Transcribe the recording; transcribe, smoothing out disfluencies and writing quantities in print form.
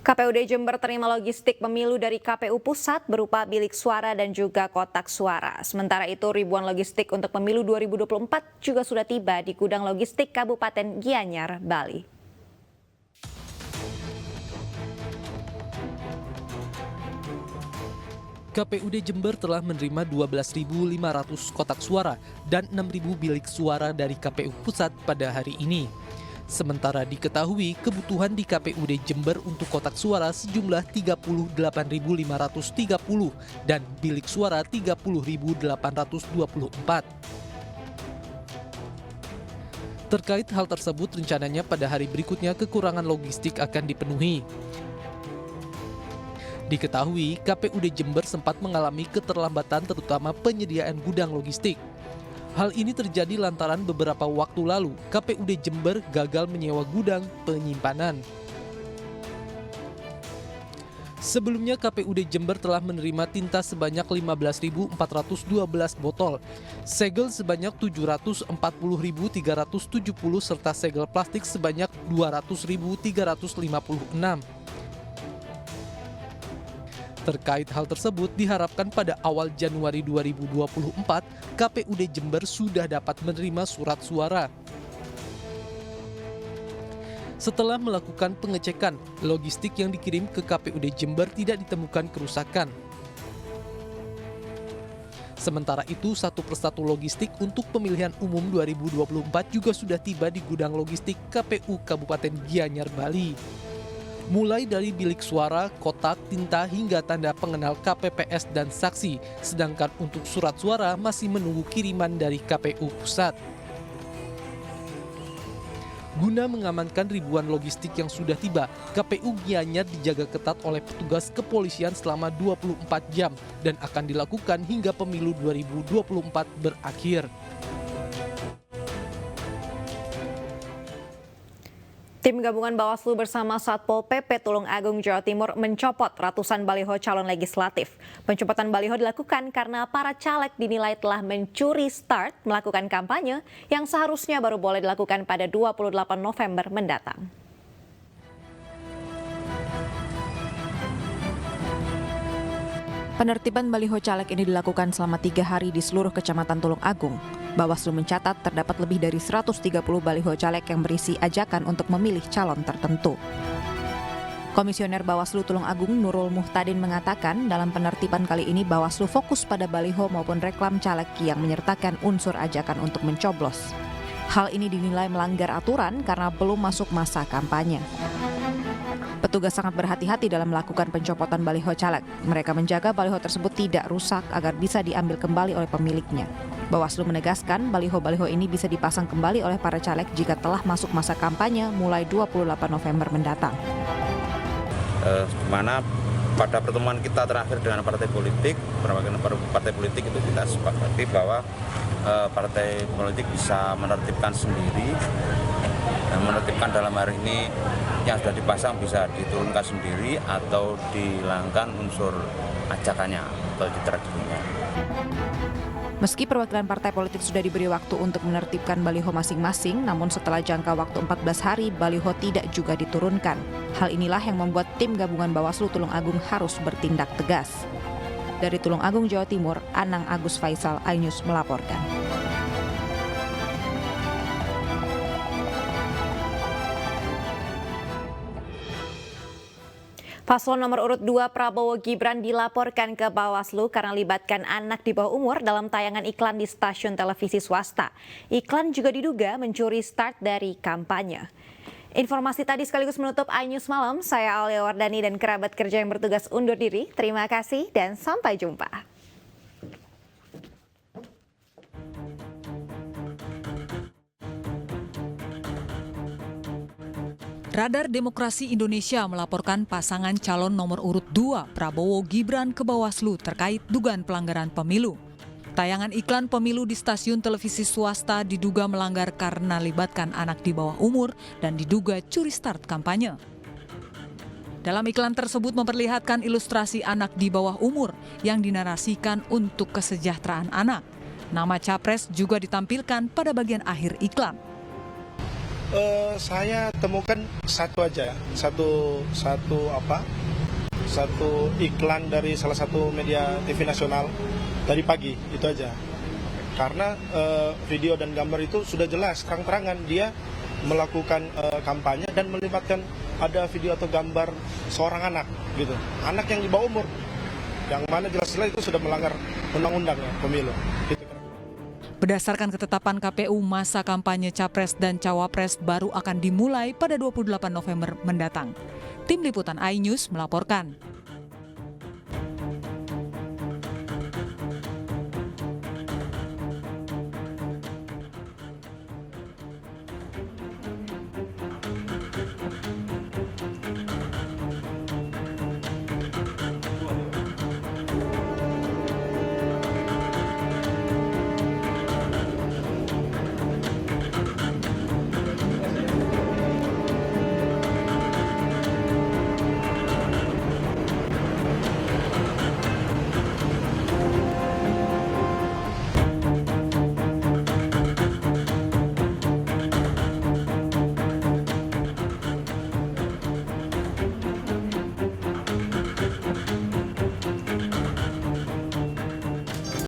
KPUD Jember terima logistik pemilu dari KPU Pusat berupa bilik suara dan juga kotak suara. Sementara itu ribuan logistik untuk pemilu 2024 juga sudah tiba di gudang logistik Kabupaten Gianyar, Bali. KPUD Jember telah menerima 12.500 kotak suara dan 6.000 bilik suara dari KPU Pusat pada hari ini. Sementara diketahui kebutuhan di KPUD Jember untuk kotak suara sejumlah 38.530 dan bilik suara 30.824. Terkait hal tersebut, rencananya pada hari berikutnya kekurangan logistik akan dipenuhi. Diketahui KPUD Jember sempat mengalami keterlambatan terutama penyediaan gudang logistik. Hal ini terjadi lantaran beberapa waktu lalu KPUD Jember gagal menyewa gudang penyimpanan. Sebelumnya KPUD Jember telah menerima tinta sebanyak 15.412 botol, segel sebanyak 740.370 serta segel plastik sebanyak 200.356. Terkait hal tersebut, diharapkan pada awal Januari 2024, KPUD Jember sudah dapat menerima surat suara. Setelah melakukan pengecekan, logistik yang dikirim ke KPUD Jember tidak ditemukan kerusakan. Sementara itu, satu persatu logistik untuk pemilihan umum 2024 juga sudah tiba di gudang logistik KPU Kabupaten Gianyar, Bali. Mulai dari bilik suara, kotak, tinta, hingga tanda pengenal KPPS dan saksi, sedangkan untuk surat suara masih menunggu kiriman dari KPU Pusat. Guna mengamankan ribuan logistik yang sudah tiba, KPU Gianyar dijaga ketat oleh petugas kepolisian selama 24 jam dan akan dilakukan hingga pemilu 2024 berakhir. Tim gabungan Bawaslu bersama Satpol PP Tulung Agung Jawa Timur mencopot ratusan baliho calon legislatif. Pencopotan baliho dilakukan karena para caleg dinilai telah mencuri start melakukan kampanye yang seharusnya baru boleh dilakukan pada 28 November mendatang. Penertiban baliho caleg ini dilakukan selama 3 hari di seluruh kecamatan Tulung Agung. Bawaslu mencatat terdapat lebih dari 130 baliho caleg yang berisi ajakan untuk memilih calon tertentu. Komisioner Bawaslu Tulung Agung Nurul Muhtadin mengatakan dalam penertiban kali ini Bawaslu fokus pada baliho maupun reklam caleg yang menyertakan unsur ajakan untuk mencoblos. Hal ini dinilai melanggar aturan karena belum masuk masa kampanye. Petugas sangat berhati-hati dalam melakukan pencopotan baliho caleg. Mereka menjaga baliho tersebut tidak rusak agar bisa diambil kembali oleh pemiliknya. Bawaslu menegaskan baliho-baliho ini bisa dipasang kembali oleh para caleg jika telah masuk masa kampanye mulai 28 November mendatang. Di mana pada pertemuan kita terakhir dengan partai politik, perwakilan partai politik itu kita sepakati bahwa partai politik bisa menertibkan sendiri. Menertibkan dalam hari ini yang sudah dipasang bisa diturunkan sendiri atau dihilangkan unsur ajakannya atau ditertibkan. Meski perwakilan partai politik sudah diberi waktu untuk menertibkan baliho masing-masing, namun setelah jangka waktu 14 hari, baliho tidak juga diturunkan. Hal inilah yang membuat tim gabungan Bawaslu Tulung Agung harus bertindak tegas. Dari Tulung Agung, Jawa Timur, Anang Agus Faisal, iNews melaporkan. Paslon nomor urut 2 Prabowo Gibran dilaporkan ke Bawaslu karena libatkan anak di bawah umur dalam tayangan iklan di stasiun televisi swasta. Iklan juga diduga mencuri start dari kampanye. Informasi tadi sekaligus menutup iNews Malam. Saya Alia Wardani dan kerabat kerja yang bertugas undur diri. Terima kasih dan sampai jumpa. Radar Demokrasi Indonesia melaporkan pasangan calon nomor urut 2 Prabowo Gibran ke Bawaslu terkait dugaan pelanggaran pemilu. Tayangan iklan pemilu di stasiun televisi swasta diduga melanggar karena libatkan anak di bawah umur dan diduga curi start kampanye. Dalam iklan tersebut memperlihatkan ilustrasi anak di bawah umur yang dinarasikan untuk kesejahteraan anak. Nama capres juga ditampilkan pada bagian akhir iklan. Saya temukan satu aja, satu iklan dari salah satu media TV nasional dari pagi, itu aja. Karena video dan gambar itu sudah jelas, terang-terangan dia melakukan kampanye dan melibatkan ada video atau gambar seorang anak, gitu. Anak yang di bawah umur, yang mana jelas-jelas itu sudah melanggar undang-undang ya, pemilu. Gitu. Berdasarkan ketetapan KPU, masa kampanye Capres dan Cawapres baru akan dimulai pada 28 November mendatang. Tim Liputan iNews melaporkan.